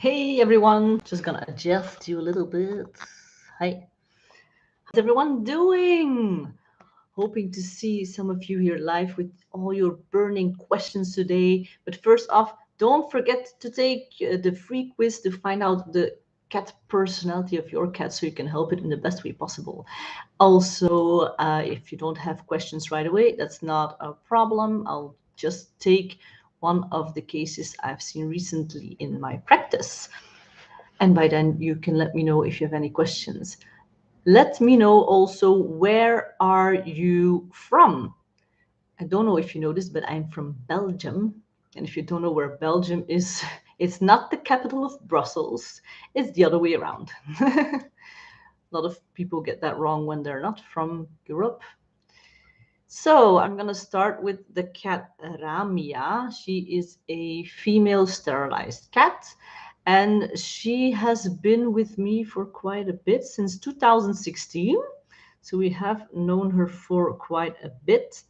Hey everyone, just gonna adjust you a little bit. Hi, how's everyone doing? Hoping to see some of you here live with all your burning questions today. But first off, don't forget to take the free quiz to find out the cat personality of your cat so you can help it in the best way possible. Also, if you don't have questions right away, that's not a problem. I'll just take one of the cases I've seen recently in my practice. And by then you can let me know if you have any questions. Let me know also, where are you from? I don't know if you know this, but I'm from Belgium. And if you don't know where Belgium is, it's not the capital of Brussels. It's the other way around. A lot of people get that wrong when they're not from Europe. So I'm going to start with the cat Ramia. She is a female sterilized cat, and she has been with me for quite a bit, since 2016. So we have known her for quite a bit.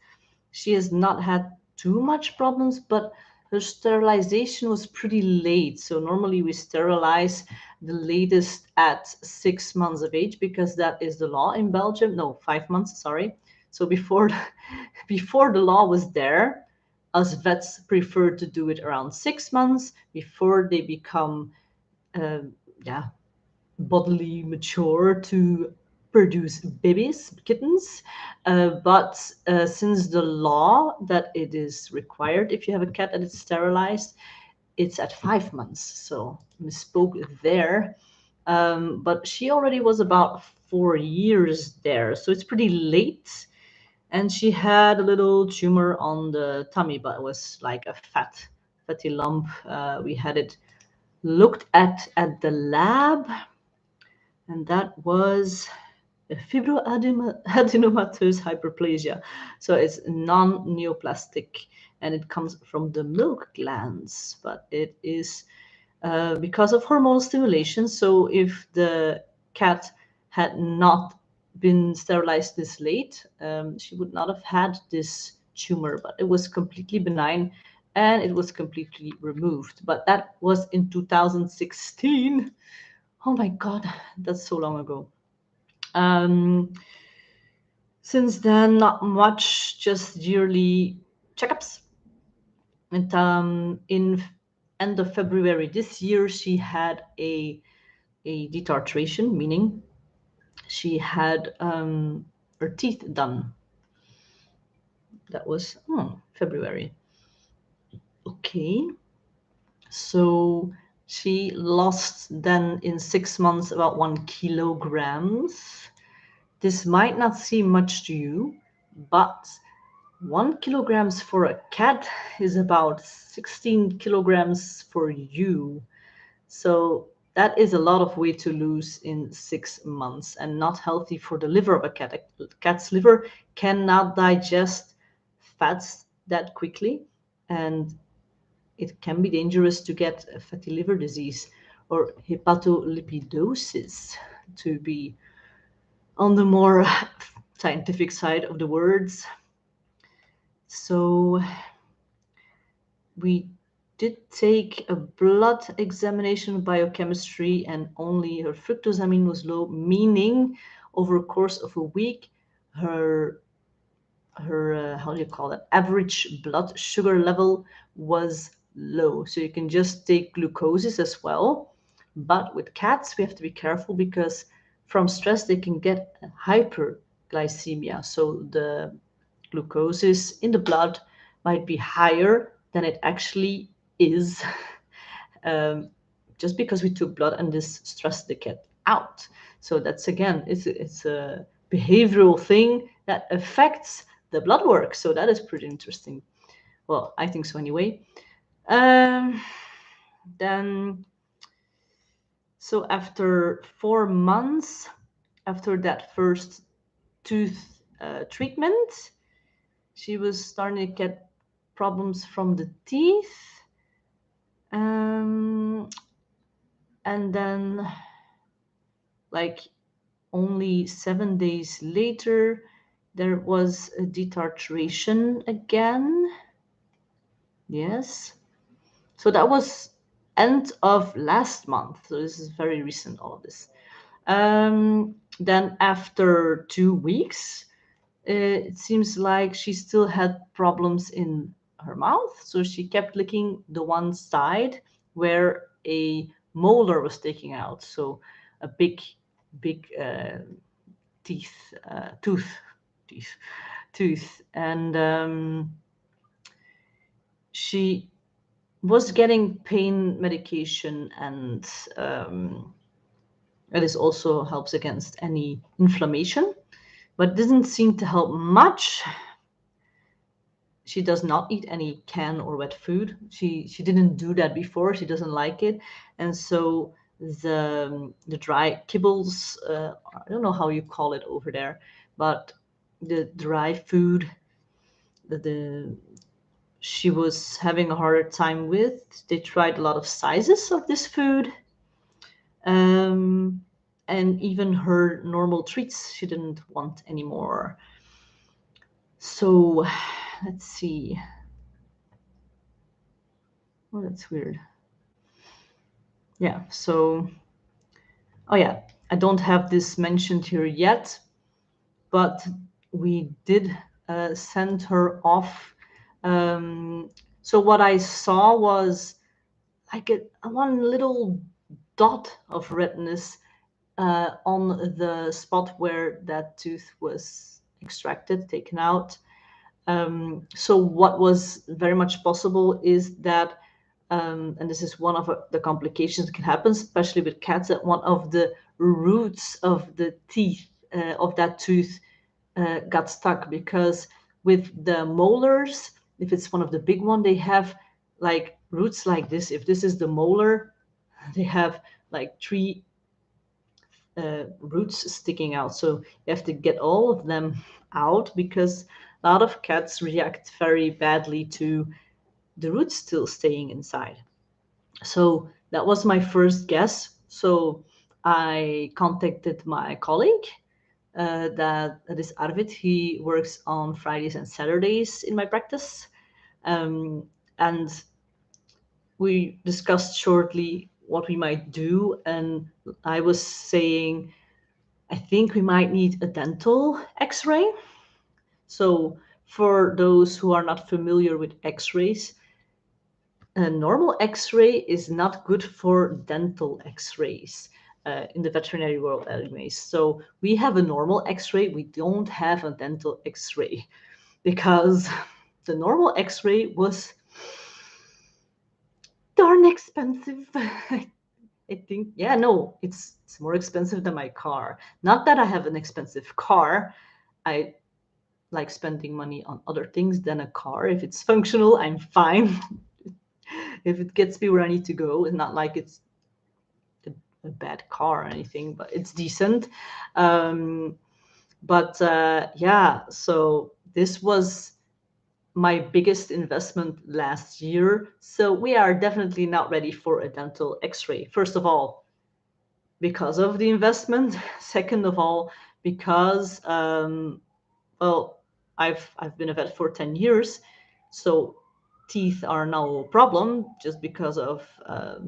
She has not had too much problems, but her sterilization was pretty late. So normally we sterilize the latest at 6 months of age, because that is the law in Belgium. No, 5 months, sorry. So before the law was there, us vets preferred to do it around 6 months before they become, uh, yeah, bodily mature to produce babies, kittens. But since the law that it is required if you have a cat that is sterilized, it's at 5 months. So misspoke there. But she already was about 4 years there. So it's pretty late. And she had a little tumor on the tummy, but it was like a fatty lump. We had it looked at the lab, and that was a fibroadenomatous hyperplasia. So it's non-neoplastic, and it comes from the milk glands, but it is because of hormonal stimulation. So if the cat had not been sterilized this late, she would not have had this tumor, but it was completely benign and it was completely removed. But that was in 2016. Oh my God, that's so long ago. Um, since then, not much, just yearly checkups. And in end of February this year, she had a detartration, meaning she had her teeth done. That was February. Okay, so she lost then in 6 months about 1 kilograms. This might not seem much to you, but 1 kilograms for a cat is about 16 kilograms for you. So that is a lot of weight to lose in 6 months, and not healthy for the liver of a cat. A cat's liver cannot digest fats that quickly, and it can be dangerous to get a fatty liver disease or hepatolipidosis, to be on the more scientific side of the words. So we did take a blood examination of biochemistry, and only her fructosamine was low, meaning over a course of a week, her how do you call that, average blood sugar level was low. So you can just take glucoses as well. But with cats, we have to be careful, because from stress they can get hyperglycemia. So the glucoses in the blood might be higher than it actually is, just because we took blood and this stressed the cat out. So that's, again, it's a behavioral thing that affects the blood work. So that is pretty interesting. Well, I think so anyway. Then, so after 4 months, after that first tooth treatment, she was starting to get problems from the teeth. And then, like, only 7 days later, there was a detartration again. Yes. So that was end of last month. So this is very recent, all of this. Then after 2 weeks, it seems like she still had problems in her mouth. So she kept licking the one side where a molar was sticking out. So a big teeth, teeth, tooth. And she was getting pain medication, and this also helps against any inflammation, but didn't seem to help much. She does not eat any canned or wet food. She didn't do that before. She doesn't like it, and so the dry kibbles. I don't know how you call it over there, but the dry food. The she was having a harder time with. They tried a lot of sizes of this food, um, and even her normal treats she didn't want anymore. So let's see. Oh, that's weird. Yeah, so, oh yeah, I don't have this mentioned here yet, but we did send her off. Um, so what I saw was like one little dot of redness on the spot where that tooth was extracted, taken out. So what was very much possible is that, and this is one of the complications that can happen, especially with cats, that one of the roots of the teeth of that tooth got stuck, because with the molars, if it's one of the big one, they have like roots like this. If this is the molar, they have like three roots sticking out. So you have to get all of them out, because a lot of cats react very badly to the roots still staying inside. So that was my first guess. So I contacted my colleague, that is Arvid. He works on Fridays and Saturdays in my practice. And we discussed shortly what we might do. And I was saying, I think we might need a dental x-ray. So for those who are not familiar with x-rays, a normal x-ray is not good for dental x-rays in the veterinary world anyways. So we have a normal x-ray, we don't have a dental x-ray, because the normal x-ray was darn expensive. I think, yeah, no, it's more expensive than my car. Not that I have an expensive car. I like spending money on other things than a car. If it's functional, I'm fine. If it gets me where I need to go, it's not like it's a bad car or anything, but it's decent. Um, but yeah, so this was my biggest investment last year. So we are definitely not ready for a dental x-ray. First of all, because of the investment. Second of all, because well, I've been a vet for 10 years, so teeth are no problem, just because of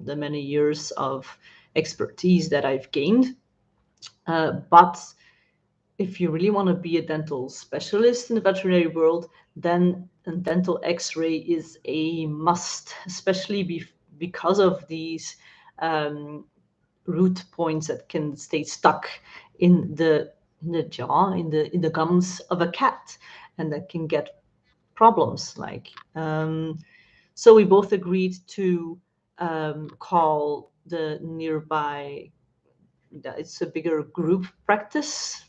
the many years of expertise that I've gained. But if you really want to be a dental specialist in the veterinary world, then a dental x-ray is a must, especially because of these root points that can stay stuck in the jaw, in the gums of a cat, and that can get problems. Like, so we both agreed to call the nearby. It's a bigger group practice.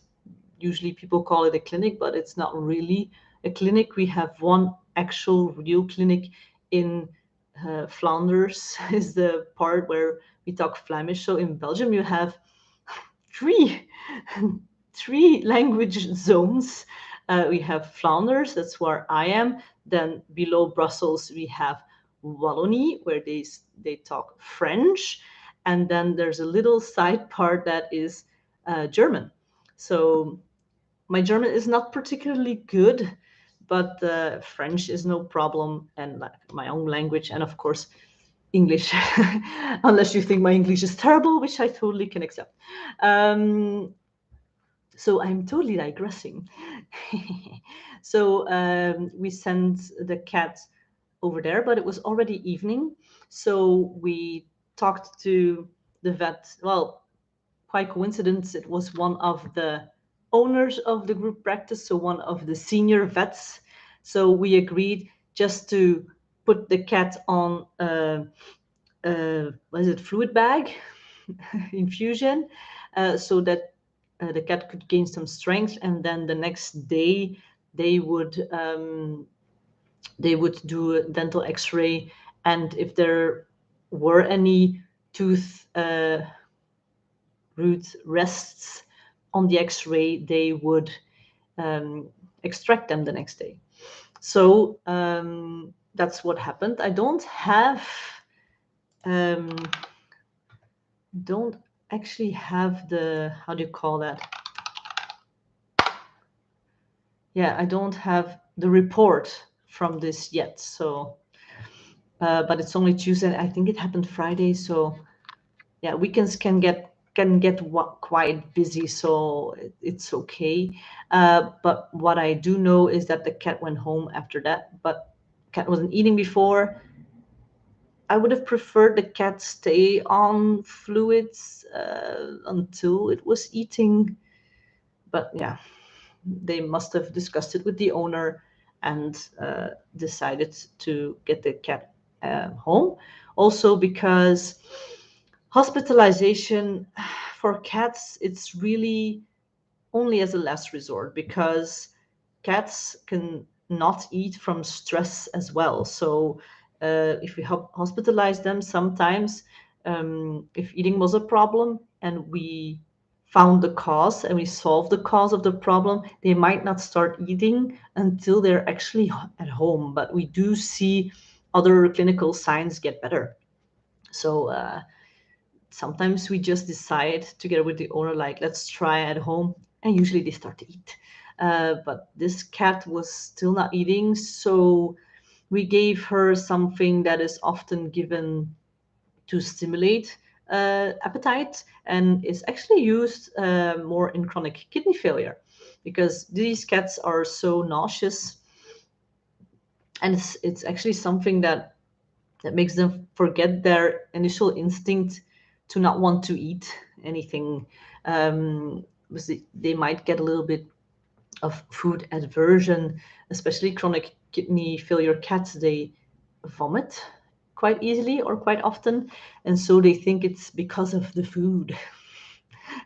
Usually people call it a clinic, but it's not really a clinic. We have one actual real clinic in Flanders, is the part where we talk Flemish. So in Belgium, you have three three language zones. We have Flanders, that's where I am. Then below Brussels, we have Wallonie, where they talk French, and then there's a little side part that is German. So my German is not particularly good, but French is no problem, and my own language, and of course English, unless you think my English is terrible, which I totally can accept. Um, so I'm totally digressing. So we sent the cat over there, but it was already evening. So we talked to the vet. Well, quite coincidence, it was one of the owners of the group practice, so one of the senior vets. So we agreed just to put the cat on what is it, fluid bag infusion, so that the cat could gain some strength, and then the next day they would do a dental X-ray, and if there were any tooth root rests on the X-ray, they would extract them the next day. So that's what happened. I um, don't actually have the, how do you call that? Yeah, I don't have the report from this yet. So, but it's only Tuesday. I think it happened Friday. So, yeah, weekends can get quite busy. So it's okay. But what I do know is that the cat went home after that. But cat wasn't eating before. I would have preferred the cat stay on fluids until it was eating. But yeah, they must have discussed it with the owner and decided to get the cat home. Also, because hospitalization for cats, it's really only as a last resort, because cats can not eat from stress as well. So if we hospitalize them, sometimes if eating was a problem and we found the cause and we solved the cause of the problem, they might not start eating until they're actually at home. But we do see other clinical signs get better. So sometimes we just decide together with the owner, like, let's try at home, and usually they start to eat. But this cat was still not eating, so we gave her something that is often given to stimulate appetite, and is actually used more in chronic kidney failure, because these cats are so nauseous, and it's actually something that makes them forget their initial instinct to not want to eat anything. Because they might get a little bit of food aversion, especially chronic kidney failure cats. They vomit quite easily or quite often, and so they think it's because of the food.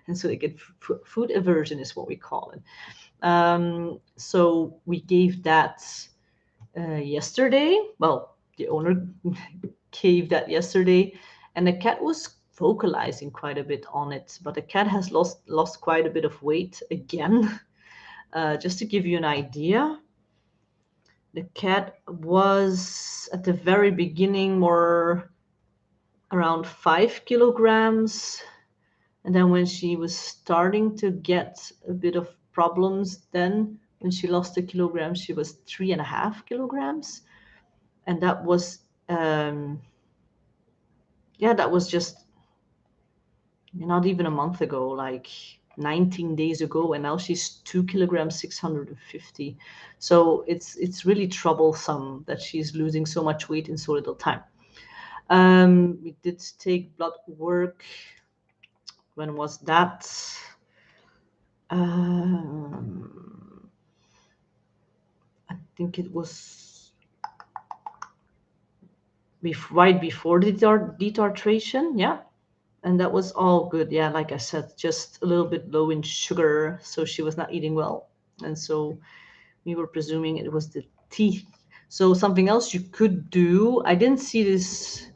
And so they get food aversion, is what we call it. So we gave that yesterday. Well, the owner gave that yesterday, and the cat was vocalizing quite a bit on it. But the cat has lost quite a bit of weight again. Just to give you an idea, the cat was at the very beginning more around 5 kilograms, and then when she was starting to get a bit of problems, then when she lost a kilogram, she was 3.5 kilograms, and that was yeah, that was just not even a month ago, like 19 days ago, and now she's 2 kilograms 650. So it's really troublesome that she's losing so much weight in so little time. We did take blood work. When was that? I think it was right before the detardation. Yeah, and that was all good. Yeah, like I said, just a little bit low in sugar, so she was not eating well, and so we were presuming it was the teeth. So something else you could do, I didn't see this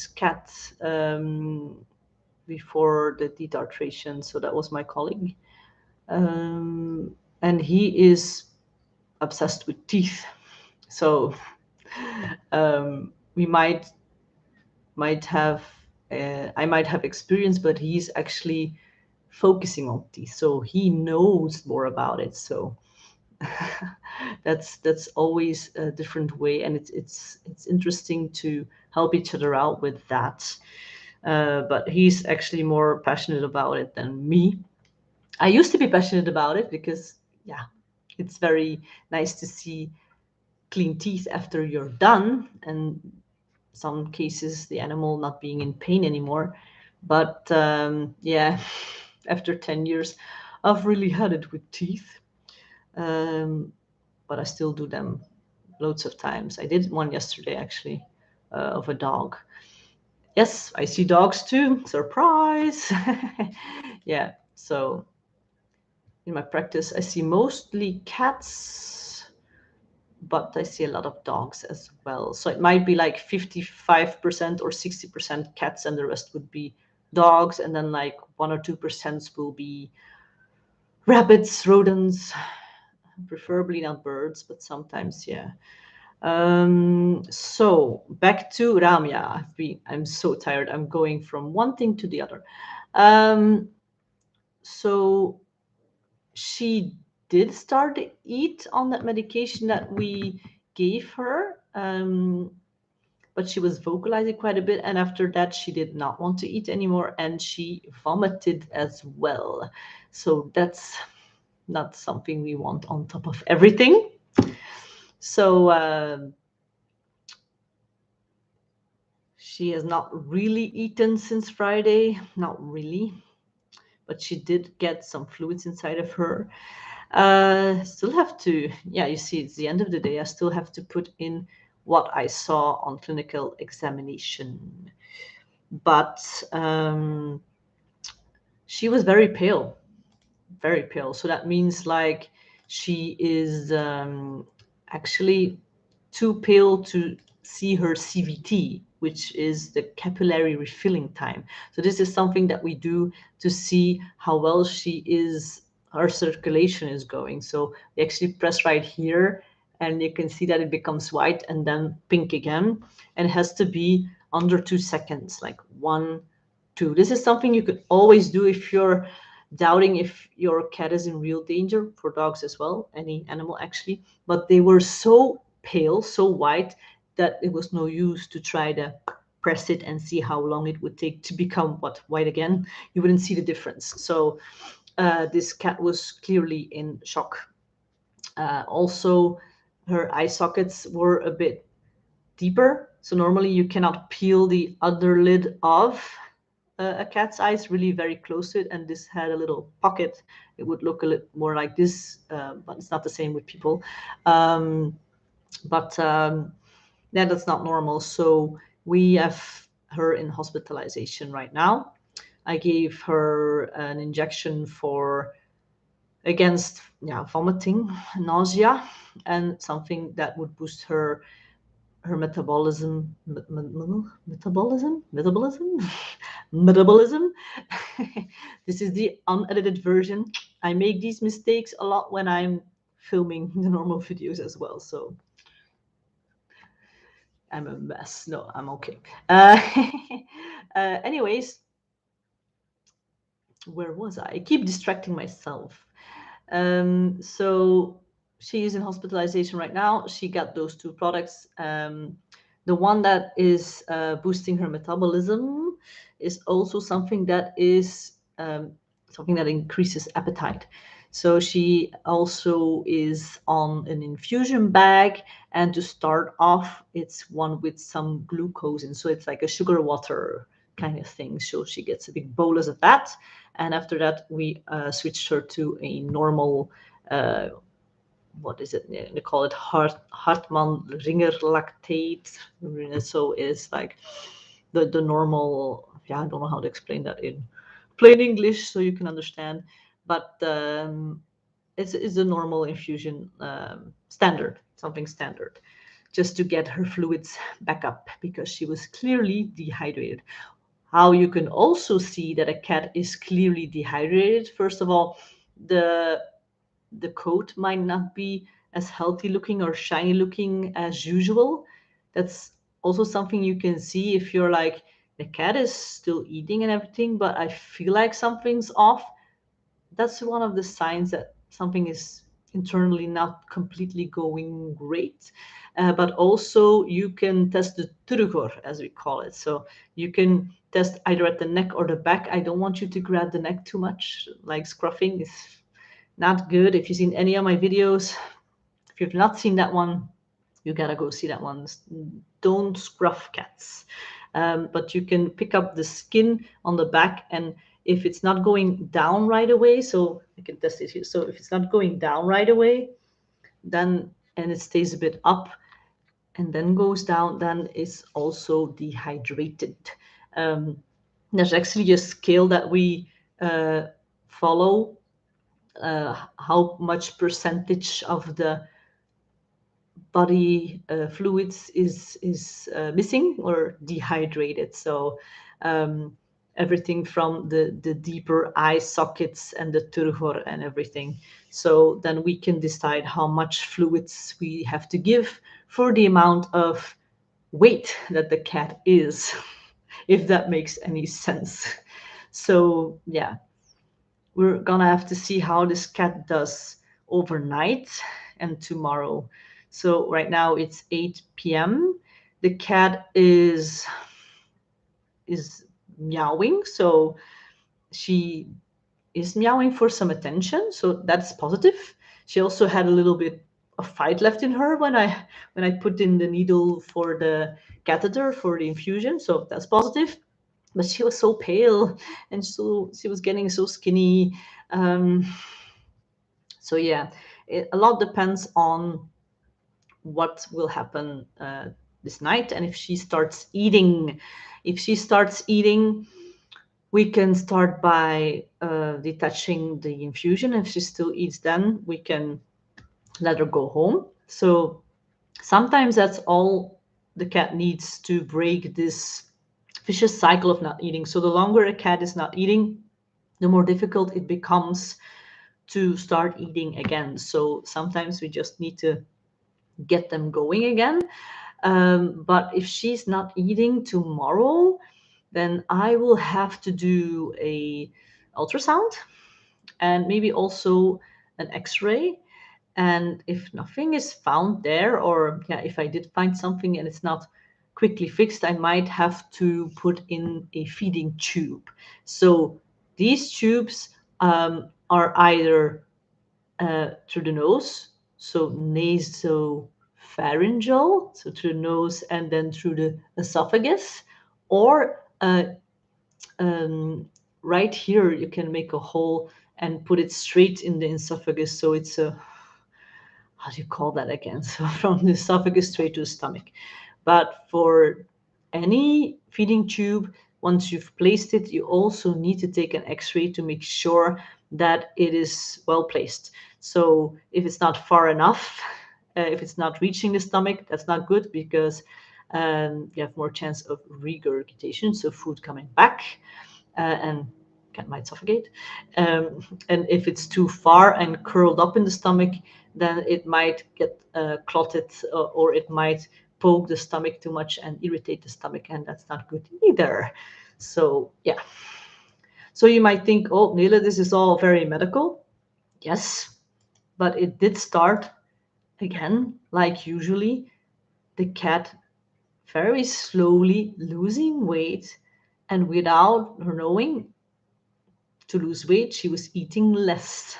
cat before the detardation, so that was my colleague, and he is obsessed with teeth. So we might have I might have experience, but he's actually focusing on teeth, so he knows more about it. So that's always a different way, and it's interesting to help each other out with that. But he's actually more passionate about it than me. I used to be passionate about it because, yeah, it's very nice to see clean teeth after you're done, and some cases the animal not being in pain anymore. But yeah, after 10 years, I've really had it with teeth. Um, but I still do them loads of times. I did one yesterday actually, of a dog. Yes, I see dogs too. Surprise! Yeah, so in my practice, I see mostly cats, but I see a lot of dogs as well. So it might be like 55% or 60% cats, and the rest would be dogs, and then like 1 or 2% will be rabbits, rodents, preferably not birds, but sometimes, yeah. So back to Ramya. I'm so tired. I'm going from one thing to the other. Um, so she did start to eat on that medication that we gave her, but she was vocalizing quite a bit. And after that, she did not want to eat anymore, and she vomited as well. So that's not something we want on top of everything. So she has not really eaten since Friday, not really, but she did get some fluids inside of her. Still have to, yeah, you see, it's the end of the day. I still have to put in what I saw on clinical examination. But she was very pale, very pale. So that means like she is actually too pale to see her CVT, which is the capillary refilling time. So this is something that we do to see how well she is, her circulation is going. So we actually press right here, and you can see that it becomes white and then pink again. And it has to be under 2 seconds, like 1, 2. This is something you could always do if you're doubting if your cat is in real danger, for dogs as well, any animal actually. But they were so pale, so white, that it was no use to try to press it and see how long it would take to become white again. You wouldn't see the difference. So this cat was clearly in shock. Also, her eye sockets were a bit deeper. So normally you cannot peel the other lid off a cat's eyes really very close to it, and this had a little pocket. It would look a little more like this, but it's not the same with people. Um, but yeah, that's not normal. So we have her in hospitalization right now. I gave her an injection for against, yeah, vomiting, nausea, and something that would boost her metabolism, metabolism. This is the unedited version. I make these mistakes a lot when I'm filming the normal videos as well, so I'm a mess. No, I'm okay. Anyways, where was I keep distracting myself. So she is in hospitalization right now. She got those two products. The one that is boosting her metabolism is also something that is something that increases appetite. So she also is on an infusion bag, and to start off, it's one with some glucose, and so it's like a sugar water kind of thing. So she gets a big bolus of that, and after that, we switched her to a normal, what is it? They call it Hartmann Ringer lactate. So it's like the normal, yeah, I don't know how to explain that in plain English so you can understand. But it's a normal infusion, standard, something standard, just to get her fluids back up because she was clearly dehydrated. How you can also see that a cat is clearly dehydrated. First of all, the the coat might not be as healthy looking or shiny looking as usual. That's also something you can see if you're like, the cat is still eating and everything, but I feel like something's off. That's one of the signs that something is internally not completely going great. But also you can test the turgor, as we call it. So you can test either at the neck or the back. I don't want you to grab the neck too much, like scruffing is not good. If you've seen any of my videos, if you've not seen that one, you gotta go see that one. Don't scruff cats. But you can pick up the skin on the back, and if it's not going down right away, so I can test it here. So if it's not going down right away, then and it stays a bit up and then goes down, then it's also dehydrated. Um, there's actually a scale that we follow, how much percentage of the body fluids is missing or dehydrated. So everything from the deeper eye sockets and the turgor and everything. So then we can decide how much fluids we have to give for the amount of weight that the cat is, if that makes any sense. So yeah, we're gonna have to see how this cat does overnight and tomorrow. So right now it's 8 p.m. The cat is meowing, so she is meowing for some attention, so that's positive. She also had a little bit of fight left in her when I put in the needle for the catheter for the infusion, so that's positive. But she was so pale, and so she was getting so skinny. Um, so yeah, a lot depends on what will happen this night, and if she starts eating. If she starts eating, we can start by detaching the infusion. If she still eats, then we can let her go home. So sometimes that's all the cat needs to break this vicious cycle of not eating. So the longer a cat is not eating, the more difficult it becomes to start eating again. So sometimes we just need to get them going again. But if she's not eating tomorrow, then I will have to do a ultrasound and maybe also an X-ray. And if nothing is found there, or yeah, if I did find something and it's not quickly fixed, I might have to put in a feeding tube. So these tubes are either through the nose, so nasopharyngeal, so through the nose and then through the esophagus, or um, right here you can make a hole and put it straight in the esophagus. So it's a, how do you call that again? So from the esophagus straight to the stomach. But for any feeding tube, once you've placed it, you also need to take an X-ray to make sure that it is well placed. So if it's not far enough, if it's not reaching the stomach, that's not good, because you have more chance of regurgitation, so food coming back, and cat might suffocate. And if it's too far and curled up in the stomach, then it might get clotted, or it might poke the stomach too much and irritate the stomach, and that's not good either. So yeah. So you might think, oh, Nele, this is all very medical. Yes, but it did start again, like usually, the cat very slowly losing weight, and without her knowing, to lose weight, she was eating less.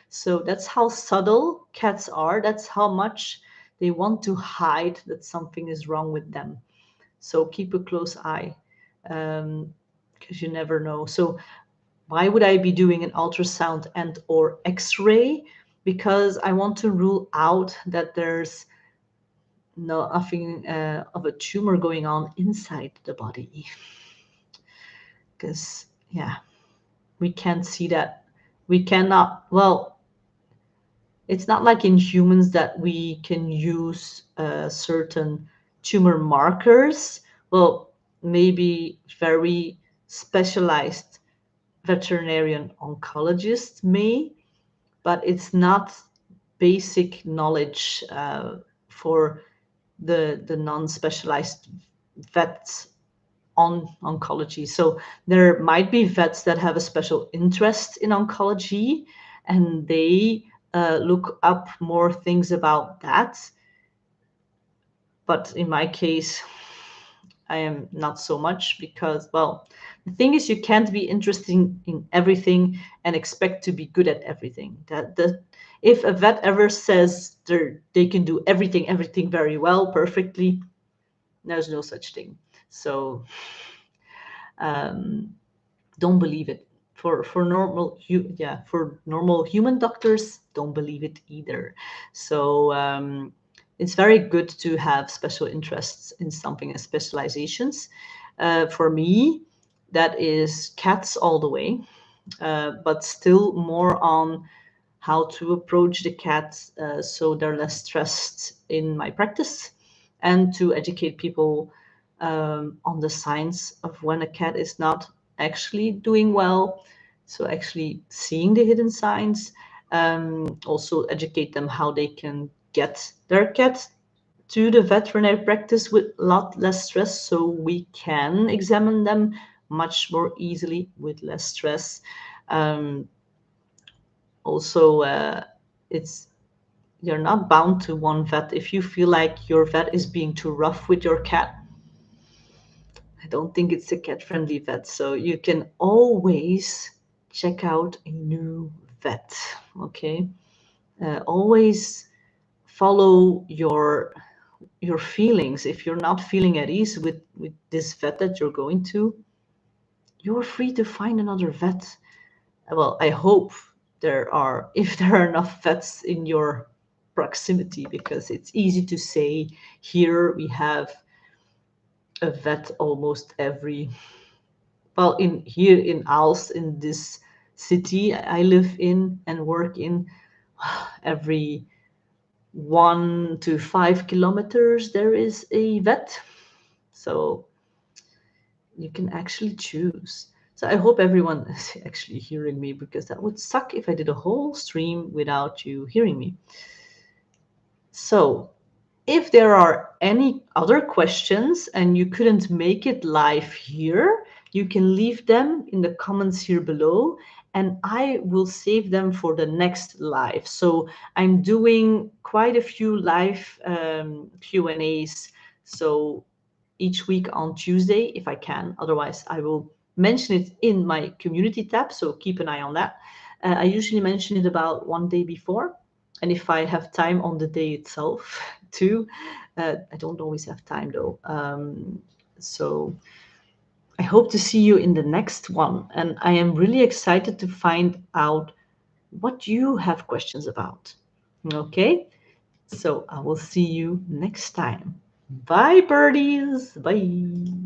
So that's how subtle cats are. That's how much they want to hide that something is wrong with them. So keep a close eye, because you never know. So why would I be doing an ultrasound and or X-ray? Because I want to rule out that there's nothing of a tumor going on inside the body. Because yeah, we can't see that. We cannot. Well, it's not like in humans that we can use certain tumor markers. Well, maybe very specialized veterinarian oncologists may, but it's not basic knowledge for the non-specialized vets on oncology. So there might be vets that have a special interest in oncology, and they look up more things about that. But in my case, I am not so much because, well, the thing is, you can't be interested in everything and expect to be good at everything. If a vet ever says they can do everything very well, perfectly, there's no such thing. So um, don't believe it. For normal human doctors, don't believe it either. So it's very good to have special interests in something and specializations. For me, that is cats all the way, but still more on how to approach the cats so they're less stressed in my practice, and to educate people on the signs of when a cat is not actually doing well. So actually seeing the hidden signs, also educate them how they can get their cat to the veterinary practice with a lot less stress, so we can examine them much more easily with less stress. Um, Also, it's you're not bound to one vet. If you feel like your vet is being too rough with your cat, I don't think it's a cat friendly vet. So you can always check out a new vet. Okay. Always follow your feelings. If you're not feeling at ease with this vet that you're going to, you're free to find another vet. Well, I hope if there are enough vets in your proximity, because it's easy to say here we have a vet almost every, well, in here in Aalst, in this city I live in and work in, every 1 to 5 kilometers there is a vet. So you can actually choose. So I hope everyone is actually hearing me, because that would suck if I did a whole stream without you hearing me. So if there are any other questions and you couldn't make it live here, you can leave them in the comments here below, and I will save them for the next live. So I'm doing quite a few live Q&As. So each week on Tuesday, if I can. Otherwise, I will mention it in my community tab. So keep an eye on that. I usually mention it about one day before. And if I have time on the day itself too. I don't always have time though. So I hope to see you in the next one. And I am really excited to find out what you have questions about. Okay, so I will see you next time. Bye, birdies. Bye.